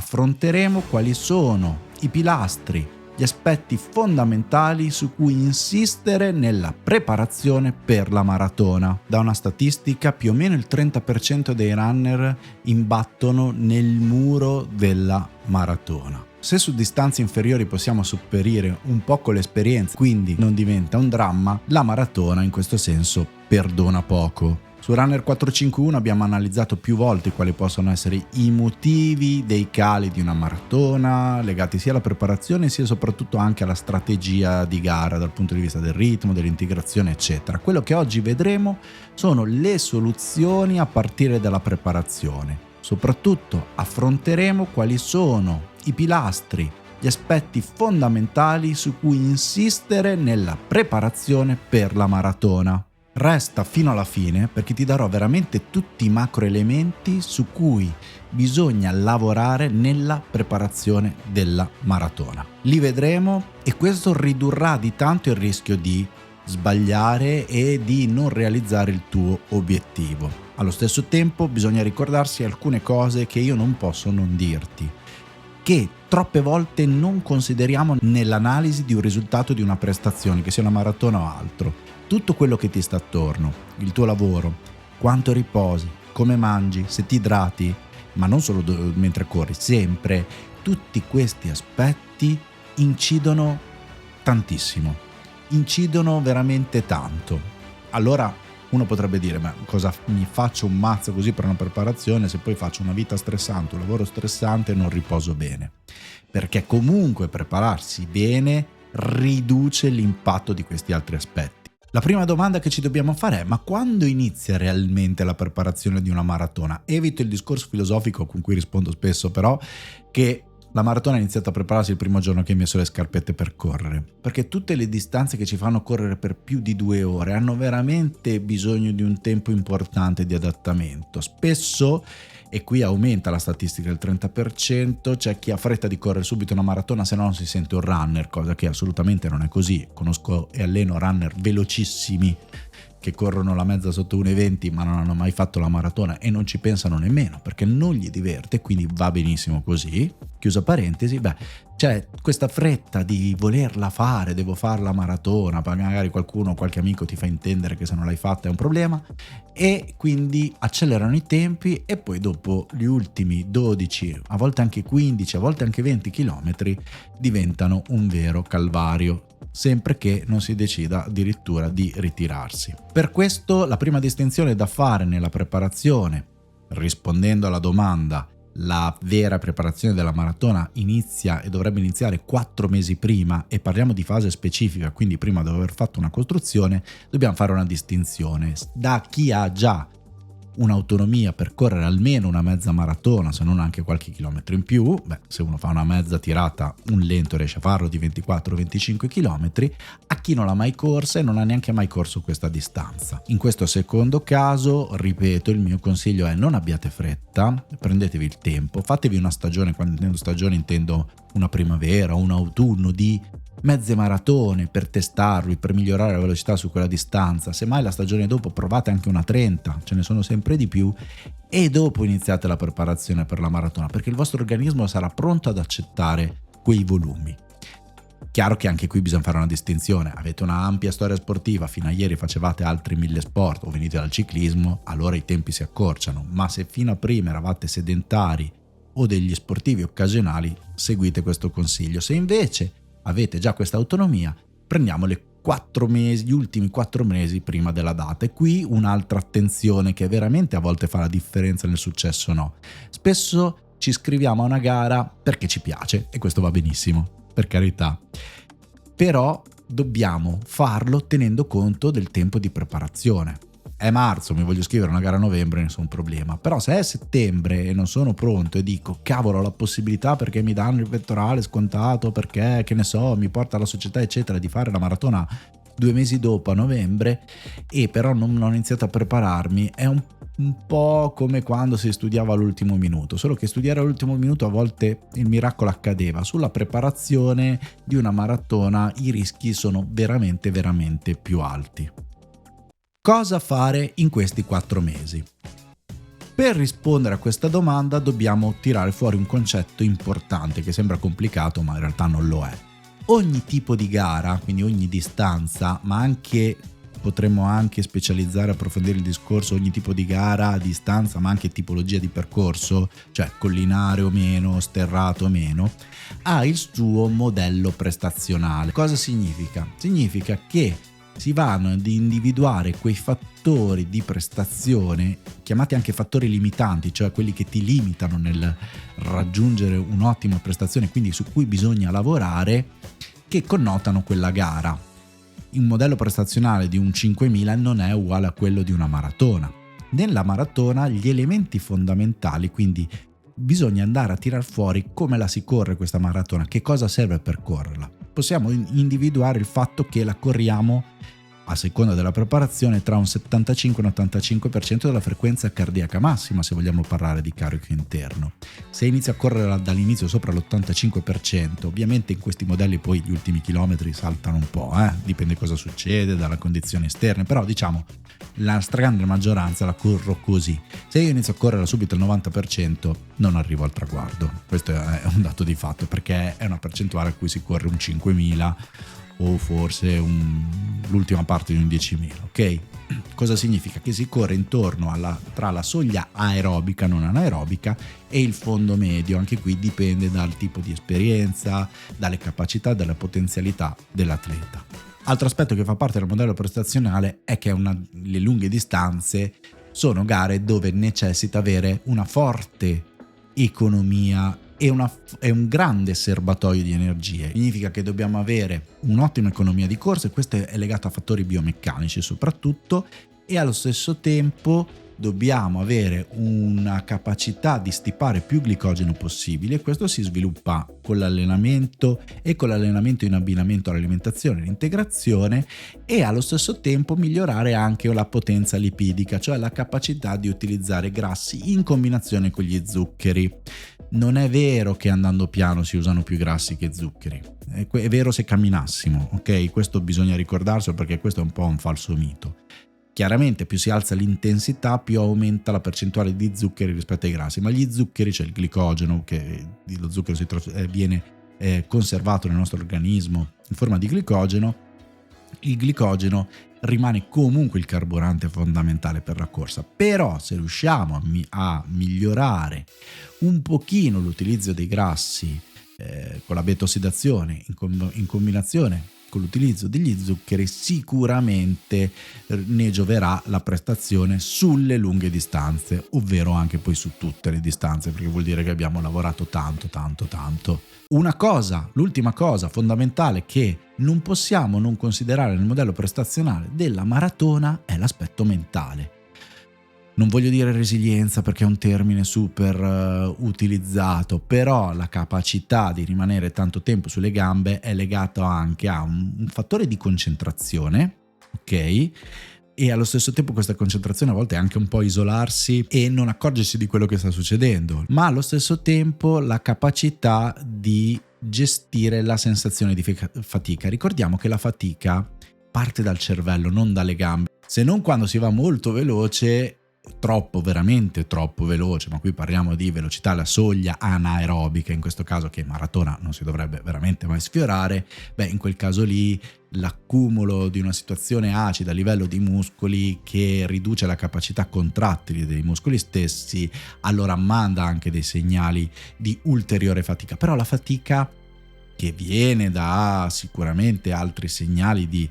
affronteremo quali sono i pilastri, gli aspetti fondamentali su cui insistere nella preparazione per la maratona. Da una statistica, più o meno il 30% dei runner imbattono nel muro della maratona. Se su distanze inferiori possiamo sopperire un po' con l'esperienza, quindi non diventa un dramma, la maratona in questo senso perdona poco. Su Runner 451 abbiamo analizzato più volte quali possono essere i motivi dei cali di una maratona, legati sia alla preparazione sia soprattutto anche alla strategia di gara dal punto di vista del ritmo, dell'integrazione, eccetera. Quello che oggi vedremo sono le soluzioni a partire dalla preparazione. Soprattutto affronteremo quali sono i pilastri, gli aspetti fondamentali su cui insistere nella preparazione per la maratona. Resta fino alla fine perché ti darò veramente tutti i macro elementi su cui bisogna lavorare nella preparazione della maratona. Li vedremo e questo ridurrà di tanto il rischio di sbagliare e di non realizzare il tuo obiettivo. Allo stesso tempo bisogna ricordarsi alcune cose che io non posso non dirti, che troppe volte non consideriamo nell'analisi di un risultato di una prestazione, che sia una maratona o altro. Tutto quello che ti sta attorno, il tuo lavoro, quanto riposi, come mangi, se ti idrati, ma non solo mentre corri, sempre, tutti questi aspetti incidono tantissimo, incidono veramente tanto. Allora uno potrebbe dire, ma cosa mi faccio un mazzo così per una preparazione se poi faccio una vita stressante, un lavoro stressante e non riposo bene? Perché comunque prepararsi bene riduce l'impatto di questi altri aspetti. La prima domanda che ci dobbiamo fare è: ma quando inizia realmente la preparazione di una maratona? Evito il discorso filosofico con cui rispondo spesso, però, che la maratona ha iniziato a prepararsi il primo giorno che hai messo le scarpette per correre, perché tutte le distanze che ci fanno correre per più di 2 ore hanno veramente bisogno di un tempo importante di adattamento. Spesso, e qui aumenta la statistica del 30%, c'è chi ha fretta di correre subito una maratona se no non si sente un runner, cosa che assolutamente non è così. Conosco e alleno runner velocissimi che corrono la mezza sotto 1,20 ma non hanno mai fatto la maratona e non ci pensano nemmeno perché non gli diverte, quindi va benissimo così. Chiusa parentesi, c'è questa fretta di volerla fare, devo fare la maratona, magari qualcuno, qualche amico ti fa intendere che se non l'hai fatta è un problema e quindi accelerano i tempi e poi dopo gli ultimi 12, a volte anche 15, a volte anche 20 chilometri diventano un vero calvario, sempre che non si decida addirittura di ritirarsi. Per questo la prima distinzione da fare nella preparazione, rispondendo alla domanda, la vera preparazione della maratona inizia e dovrebbe iniziare 4 mesi prima e parliamo di fase specifica, quindi prima di aver fatto una costruzione dobbiamo fare una distinzione da chi ha già un'autonomia per correre almeno una mezza maratona, se non anche qualche chilometro in più. Se uno fa una mezza tirata, un lento riesce a farlo di 24-25 chilometri, a chi non l'ha mai corsa e non ha neanche mai corso questa distanza. In questo secondo caso, ripeto, il mio consiglio è: non abbiate fretta, prendetevi il tempo, fatevi una stagione, quando intendo stagione intendo una primavera o un autunno di mezze maratone per testarvi, per migliorare la velocità su quella distanza. Semmai la stagione dopo provate anche una 30, ce ne sono sempre di più, e dopo iniziate la preparazione per la maratona perché il vostro organismo sarà pronto ad accettare quei volumi. Chiaro che anche qui bisogna fare una distinzione: avete una ampia storia sportiva, fino a ieri facevate altri 1000 sport o venite dal ciclismo, allora i tempi si accorciano, ma se fino a prima eravate sedentari o degli sportivi occasionali, seguite questo consiglio. Se invece avete già questa autonomia, prendiamo gli ultimi 4 mesi prima della data. E qui un'altra attenzione che veramente a volte fa la differenza nel successo o no. Spesso ci iscriviamo a una gara perché ci piace e questo va benissimo, per carità, però dobbiamo farlo tenendo conto del tempo di preparazione. È marzo, mi voglio scrivere una gara a novembre, nessun problema. Però se è settembre e non sono pronto e dico cavolo, ho la possibilità perché mi danno il pettorale scontato, perché che ne so, mi porta la società eccetera di fare la maratona 2 mesi dopo a novembre e però non ho iniziato a prepararmi, è un po' come quando si studiava all'ultimo minuto, solo che studiare all'ultimo minuto a volte il miracolo accadeva. Sulla preparazione di una maratona i rischi sono veramente più alti. Cosa fare in questi 4 mesi? Per rispondere a questa domanda dobbiamo tirare fuori un concetto importante che sembra complicato ma in realtà non lo è. Ogni tipo di gara, quindi ogni distanza, ma anche potremmo anche specializzare, approfondire il discorso, ogni tipo di gara a distanza, ma anche tipologia di percorso, cioè collinare o meno, sterrato o meno, ha il suo modello prestazionale. Cosa significa? Significa che si vanno ad individuare quei fattori di prestazione, chiamati anche fattori limitanti, cioè quelli che ti limitano nel raggiungere un'ottima prestazione, quindi su cui bisogna lavorare, che connotano quella gara. Un modello prestazionale di un 5000 non è uguale a quello di una maratona. Nella maratona gli elementi fondamentali, quindi bisogna andare a tirar fuori come la si corre questa maratona, che cosa serve per correrla. Possiamo individuare il fatto che la corriamo a seconda della preparazione tra un 75 e un 85% della frequenza cardiaca massima, se vogliamo parlare di carico interno. Se inizia a correre dall'inizio sopra l'85%, ovviamente in questi modelli poi gli ultimi chilometri saltano un po', dipende cosa succede dalla condizione esterne, però diciamo la stragrande maggioranza la corro così. Se io inizio a correre subito al 90% non arrivo al traguardo, questo è un dato di fatto, perché è una percentuale a cui si corre un 5000 o forse l'ultima parte di un 10.000, ok? Cosa significa? Che si corre intorno tra la soglia aerobica, non anaerobica, e il fondo medio. Anche qui dipende dal tipo di esperienza, dalle capacità, dalle potenzialità dell'atleta. Altro aspetto che fa parte del modello prestazionale è che le lunghe distanze sono gare dove necessita avere una forte economia e un grande serbatoio di energie. Significa che dobbiamo avere un'ottima economia di corsa, e questo è legato a fattori biomeccanici soprattutto, e allo stesso tempo dobbiamo avere una capacità di stipare più glicogeno possibile. Questo si sviluppa con l'allenamento e con l'allenamento in abbinamento all'alimentazione e l'integrazione, e allo stesso tempo migliorare anche la potenza lipidica, cioè la capacità di utilizzare grassi in combinazione con gli zuccheri. Non è vero che andando piano si usano più grassi che zuccheri, è vero se camminassimo, ok? Questo bisogna ricordarselo, perché questo è un po' un falso mito. Chiaramente più si alza l'intensità, più aumenta la percentuale di zuccheri rispetto ai grassi, ma gli zuccheri, cioè il glicogeno, che lo zucchero viene conservato nel nostro organismo in forma di glicogeno, il glicogeno rimane comunque il carburante fondamentale per la corsa. Però se riusciamo a migliorare un pochino l'utilizzo dei grassi con la beta-ossidazione in combinazione con l'utilizzo degli zuccheri, sicuramente ne gioverà la prestazione sulle lunghe distanze, ovvero anche poi su tutte le distanze, perché vuol dire che abbiamo lavorato tanto. L'ultima cosa fondamentale che non possiamo non considerare nel modello prestazionale della maratona è l'aspetto mentale. Non voglio dire resilienza perché è un termine super utilizzato, però la capacità di rimanere tanto tempo sulle gambe è legata anche a un fattore di concentrazione, ok? E allo stesso tempo questa concentrazione a volte è anche un po' isolarsi e non accorgersi di quello che sta succedendo, ma allo stesso tempo la capacità di gestire la sensazione di fatica. Ricordiamo che la fatica parte dal cervello, non dalle gambe, se non quando si va molto veloce, veramente troppo veloce, ma qui parliamo di velocità alla soglia anaerobica, in questo caso, che maratona non si dovrebbe veramente mai sfiorare. In quel caso lì l'accumulo di una situazione acida a livello di muscoli che riduce la capacità contrattili dei muscoli stessi, allora manda anche dei segnali di ulteriore fatica. Però la fatica, che viene da sicuramente altri segnali di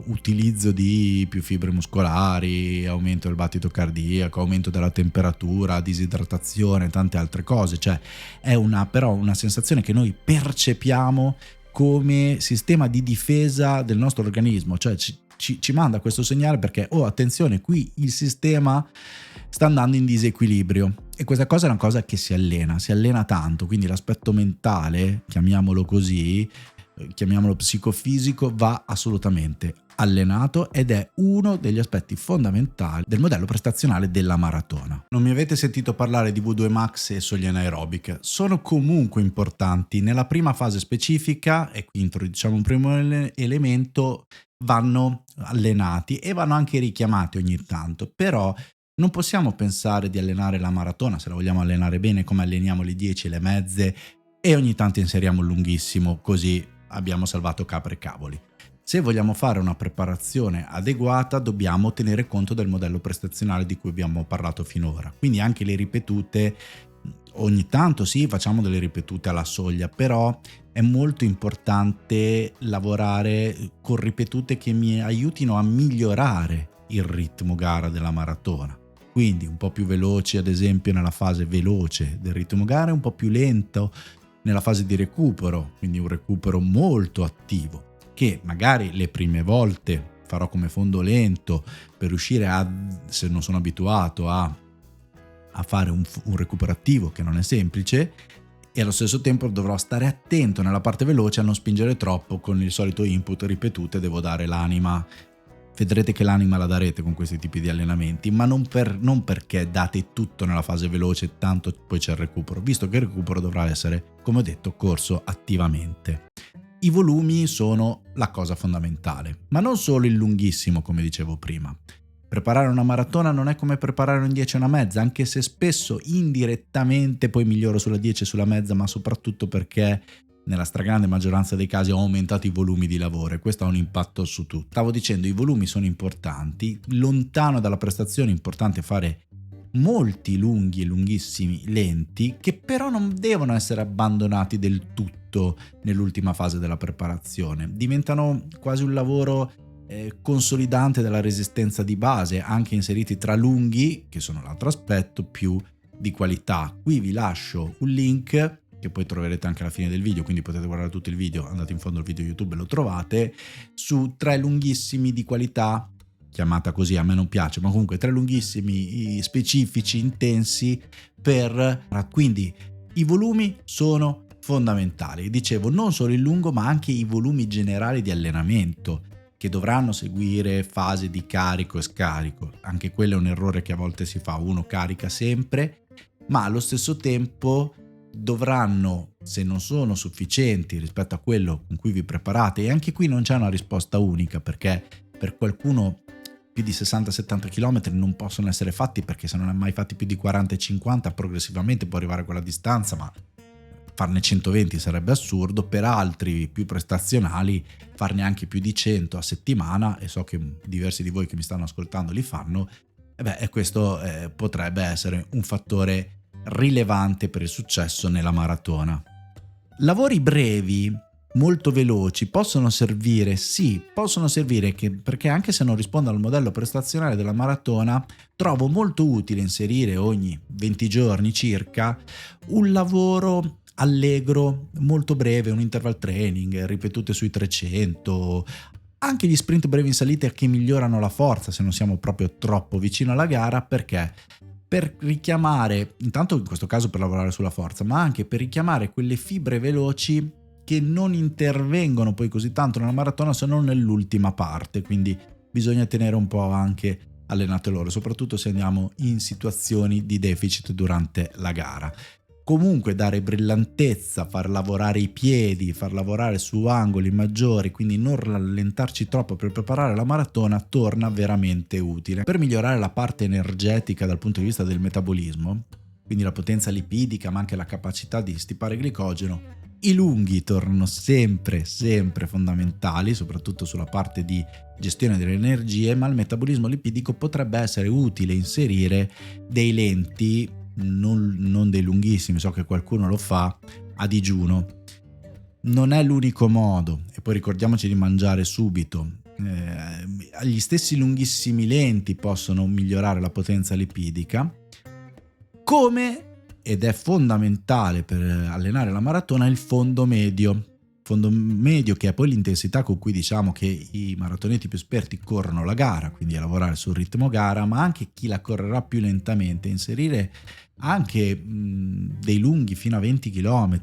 utilizzo di più fibre muscolari, aumento del battito cardiaco, aumento della temperatura, disidratazione, tante altre cose, cioè è però una sensazione che noi percepiamo come sistema di difesa del nostro organismo, cioè ci manda questo segnale perché, attenzione, qui il sistema sta andando in disequilibrio. E questa cosa è una cosa che si allena tanto, quindi l'aspetto mentale, chiamiamolo così, chiamiamolo psicofisico, va assolutamente allenato ed è uno degli aspetti fondamentali del modello prestazionale della maratona. Non mi avete sentito parlare di V2 Max e soglie anaerobiche, sono comunque importanti. Nella prima fase specifica, e qui introduciamo un primo elemento, vanno allenati e vanno anche richiamati ogni tanto, però Non possiamo pensare di allenare la maratona, se la vogliamo allenare bene, come alleniamo le 10 e le mezze e ogni tanto inseriamo il lunghissimo, così abbiamo salvato capre e cavoli. Se vogliamo fare una preparazione adeguata, dobbiamo tenere conto del modello prestazionale di cui abbiamo parlato finora. Quindi anche le ripetute, ogni tanto sì, facciamo delle ripetute alla soglia, però è molto importante lavorare con ripetute che mi aiutino a migliorare il ritmo gara della maratona. Quindi un po' più veloci, ad esempio nella fase veloce del ritmo gara, e un po' più lento nella fase di recupero, quindi un recupero molto attivo, che magari le prime volte farò come fondo lento per riuscire se non sono abituato a fare un recupero attivo, che non è semplice, e allo stesso tempo dovrò stare attento nella parte veloce a non spingere troppo con il solito input ripetute, devo dare l'anima. Vedrete che l'anima la darete con questi tipi di allenamenti, ma non perché date tutto nella fase veloce, tanto poi c'è il recupero, visto che il recupero dovrà essere, come ho detto, corso attivamente. I volumi sono la cosa fondamentale, ma non solo il lunghissimo, come dicevo prima. Preparare una maratona non è come preparare un 10 e una mezza, anche se spesso indirettamente poi miglioro sulla 10 e sulla mezza, ma soprattutto perché nella stragrande maggioranza dei casi ho aumentato i volumi di lavoro e questo ha un impatto su tutto. Stavo dicendo, i volumi sono importanti, lontano dalla prestazione è importante fare molti lunghi e lunghissimi lenti, che però non devono essere abbandonati del tutto nell'ultima fase della preparazione. Diventano quasi un lavoro consolidante della resistenza di base, anche inseriti tra lunghi, che sono l'altro aspetto, più di qualità. Qui vi lascio un link che poi troverete anche alla fine del video, quindi potete guardare tutto il video, andate in fondo al video YouTube e lo trovate, su 3 lunghissimi di qualità, chiamata così, a me non piace, ma comunque 3 lunghissimi specifici, intensi, quindi i volumi sono fondamentali. Dicevo, non solo il lungo, ma anche i volumi generali di allenamento, che dovranno seguire fasi di carico e scarico. Anche quello è un errore che a volte si fa, uno carica sempre, ma allo stesso tempo dovranno, se non sono sufficienti rispetto a quello con cui vi preparate, e anche qui non c'è una risposta unica, perché per qualcuno più di 60-70 km non possono essere fatti, perché se non hai mai fatti più di 40 e 50 progressivamente può arrivare a quella distanza, ma farne 120 sarebbe assurdo. Per altri più prestazionali farne anche più di 100 a settimana, e so che diversi di voi che mi stanno ascoltando li fanno, e questo potrebbe essere un fattore rilevante per il successo nella maratona. Lavori brevi, molto veloci, possono servire, perché anche se non rispondono al modello prestazionale della maratona, trovo molto utile inserire ogni 20 giorni circa un lavoro allegro, molto breve, un interval training, ripetute sui 300, anche gli sprint brevi in salita che migliorano la forza se non siamo proprio troppo vicino alla gara, perché per richiamare, intanto in questo caso per lavorare sulla forza, ma anche per richiamare quelle fibre veloci che non intervengono poi così tanto nella maratona se non nell'ultima parte, quindi bisogna tenere un po' anche allenate loro, soprattutto se andiamo in situazioni di deficit durante la gara. Comunque dare brillantezza, far lavorare i piedi, far lavorare su angoli maggiori, quindi non rallentarci troppo per preparare la maratona, torna veramente utile. Per migliorare la parte energetica dal punto di vista del metabolismo, quindi la potenza lipidica ma anche la capacità di stipare glicogeno, i lunghi tornano sempre fondamentali, soprattutto sulla parte di gestione delle energie, ma il metabolismo lipidico potrebbe essere utile inserire dei lenti, non dei lunghissimi, so che qualcuno lo fa a digiuno. Non è l'unico modo, e poi ricordiamoci di mangiare subito. Gli stessi lunghissimi lenti possono migliorare la potenza lipidica, come, ed è fondamentale per allenare la maratona, il fondo medio, che è poi l'intensità con cui diciamo che i maratoneti più esperti corrono la gara, quindi a lavorare sul ritmo gara, ma anche chi la correrà più lentamente, inserire anche dei lunghi fino a 20 km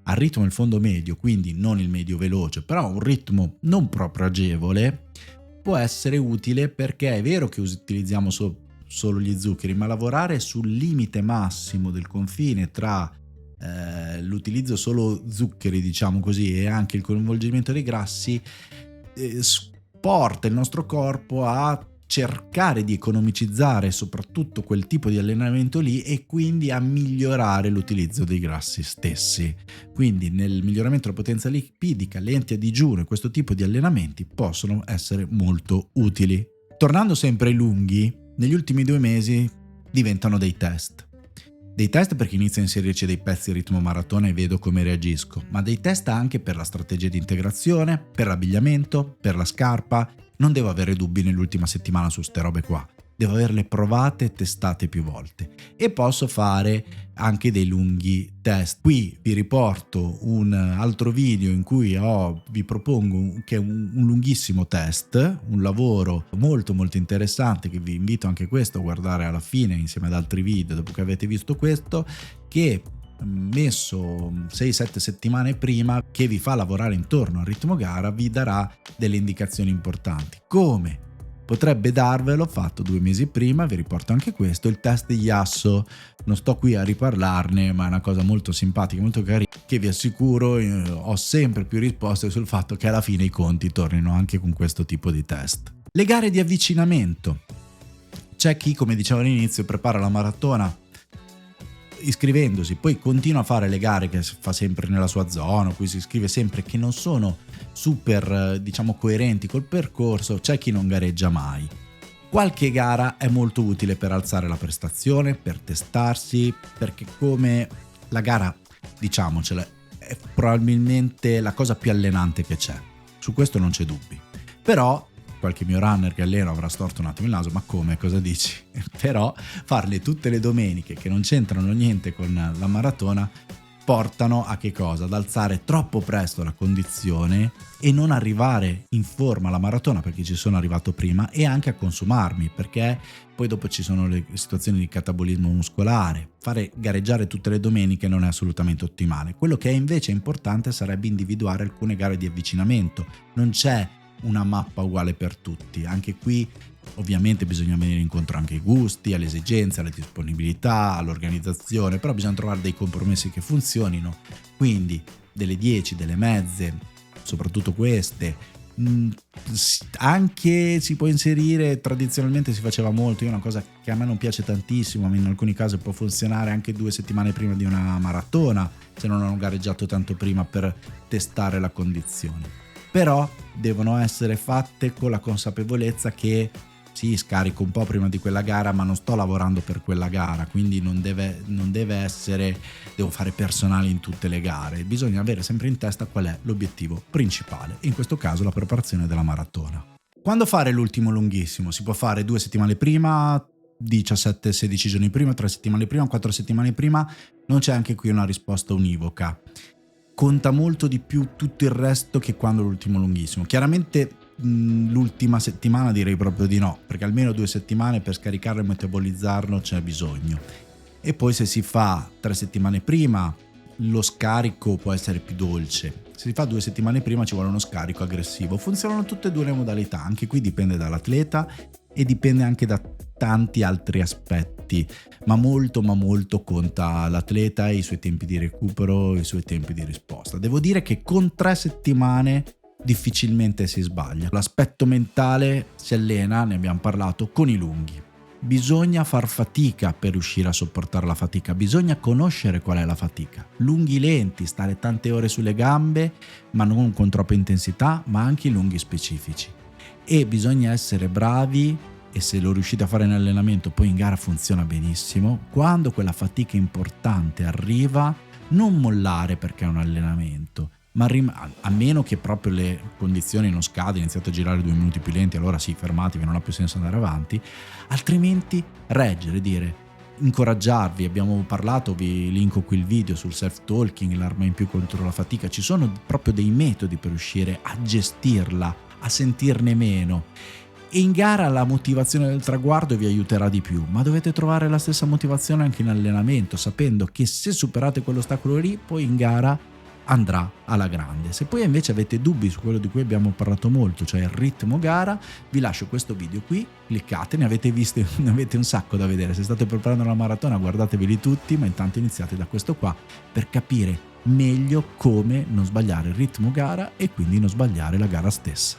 al ritmo del fondo medio, quindi non il medio veloce, però un ritmo non proprio agevole, può essere utile, perché è vero che utilizziamo solo gli zuccheri, ma lavorare sul limite massimo del confine tra l'utilizzo solo zuccheri, diciamo così, e anche il coinvolgimento dei grassi porta il nostro corpo a cercare di economicizzare soprattutto quel tipo di allenamento lì e quindi a migliorare l'utilizzo dei grassi stessi. Quindi nel miglioramento della potenza lipidica, lenti a digiuno e questo tipo di allenamenti possono essere molto utili. Tornando sempre ai lunghi, negli ultimi 2 mesi diventano dei test. Dei test perché inizio a inserirci dei pezzi ritmo maratona e vedo come reagisco, ma dei test anche per la strategia di integrazione, per l'abbigliamento, per la scarpa. Non devo avere dubbi nell'ultima settimana su ste robe qua, devo averle provate e testate più volte e posso fare anche dei lunghi test. Qui vi riporto un altro video in cui vi propongo che è un lunghissimo test, un lavoro molto interessante che vi invito anche questo a guardare alla fine insieme ad altri video dopo che avete visto questo, che messo 6-7 settimane prima, che vi fa lavorare intorno al ritmo gara, vi darà delle indicazioni importanti. Come potrebbe darvelo fatto 2 mesi prima, vi riporto anche questo, il test di Yasso. Non sto qui a riparlarne, ma è una cosa molto simpatica, molto carina, che vi assicuro ho sempre più risposte sul fatto che alla fine i conti tornino anche con questo tipo di test. Le gare di avvicinamento. C'è chi, come dicevo all'inizio, prepara la maratona iscrivendosi, poi continua a fare le gare che fa sempre nella sua zona, cui si iscrive sempre, che non sono super coerenti col percorso. C'è chi non gareggia mai. Qualche gara è molto utile per alzare la prestazione, per testarsi, perché come la gara, diciamocela, è probabilmente la cosa più allenante che c'è, su questo non c'è dubbi. Però qualche mio runner che allena avrà storto un attimo il naso, ma come, cosa dici? Però farle tutte le domeniche che non c'entrano niente con la maratona portano a che cosa? Ad alzare troppo presto la condizione e non arrivare in forma alla maratona perché ci sono arrivato prima, e anche a consumarmi perché poi dopo ci sono le situazioni di catabolismo muscolare. Fare gareggiare tutte le domeniche non è assolutamente ottimale. Quello che è invece importante sarebbe individuare alcune gare di avvicinamento. Non c'è una mappa uguale per tutti, anche qui ovviamente bisogna venire incontro anche ai gusti, alle esigenze, alle disponibilità, all'organizzazione, però bisogna trovare dei compromessi che funzionino. Quindi delle 10, delle mezze, soprattutto queste, anche si può inserire, tradizionalmente si faceva molto, una cosa che a me non piace tantissimo, ma in alcuni casi può funzionare, anche 2 settimane prima di una maratona, se non hanno gareggiato tanto prima, per testare la condizione. Però devono essere fatte con la consapevolezza che sì, scarico un po' prima di quella gara, ma non sto lavorando per quella gara, quindi non deve essere devo fare personale in tutte le gare. Bisogna avere sempre in testa qual è l'obiettivo principale, in questo caso la preparazione della maratona. Quando fare l'ultimo lunghissimo? Si può fare 2 settimane prima, 17-16 giorni prima, 3 settimane prima, 4 settimane prima. Non c'è anche qui una risposta univoca. Conta molto di più tutto il resto che quando l'ultimo lunghissimo. Chiaramente l'ultima settimana direi proprio di no, perché almeno 2 settimane per scaricarlo e metabolizzarlo c'è bisogno. E poi se si fa 3 settimane prima, lo scarico può essere più dolce. Se si fa 2 settimane prima ci vuole uno scarico aggressivo. Funzionano tutte e 2 le modalità, anche qui dipende dall'atleta e dipende anche da tanti altri aspetti, ma molto conta l'atleta e i suoi tempi di recupero, i suoi tempi di risposta. Devo dire che con 3 settimane difficilmente si sbaglia. L'aspetto mentale si allena, ne abbiamo parlato, con i lunghi. Bisogna far fatica per riuscire a sopportare la fatica, bisogna conoscere qual è la fatica. Lunghi lenti, stare tante ore sulle gambe, ma non con troppa intensità, ma anche i lunghi specifici. E bisogna essere bravi, e se lo riuscite a fare in allenamento poi in gara funziona benissimo, quando quella fatica importante arriva non mollare perché è un allenamento, ma a meno che proprio le condizioni non scadano, iniziate a girare 2 minuti più lenti, allora sì, fermatevi, non ha più senso andare avanti, altrimenti reggere, dire, incoraggiarvi. Abbiamo parlato, vi linko qui il video sul self-talking, l'arma in più contro la fatica. Ci sono proprio dei metodi per riuscire a gestirla, a sentirne meno. E in gara la motivazione del traguardo vi aiuterà di più, ma dovete trovare la stessa motivazione anche in allenamento, sapendo che se superate quell'ostacolo lì, poi in gara andrà alla grande. Se poi invece avete dubbi su quello di cui abbiamo parlato molto, cioè il ritmo gara, vi lascio questo video qui, cliccate, ne avete un sacco da vedere. Se state preparando la maratona guardateveli tutti, ma intanto iniziate da questo qua per capire meglio come non sbagliare il ritmo gara e quindi non sbagliare la gara stessa.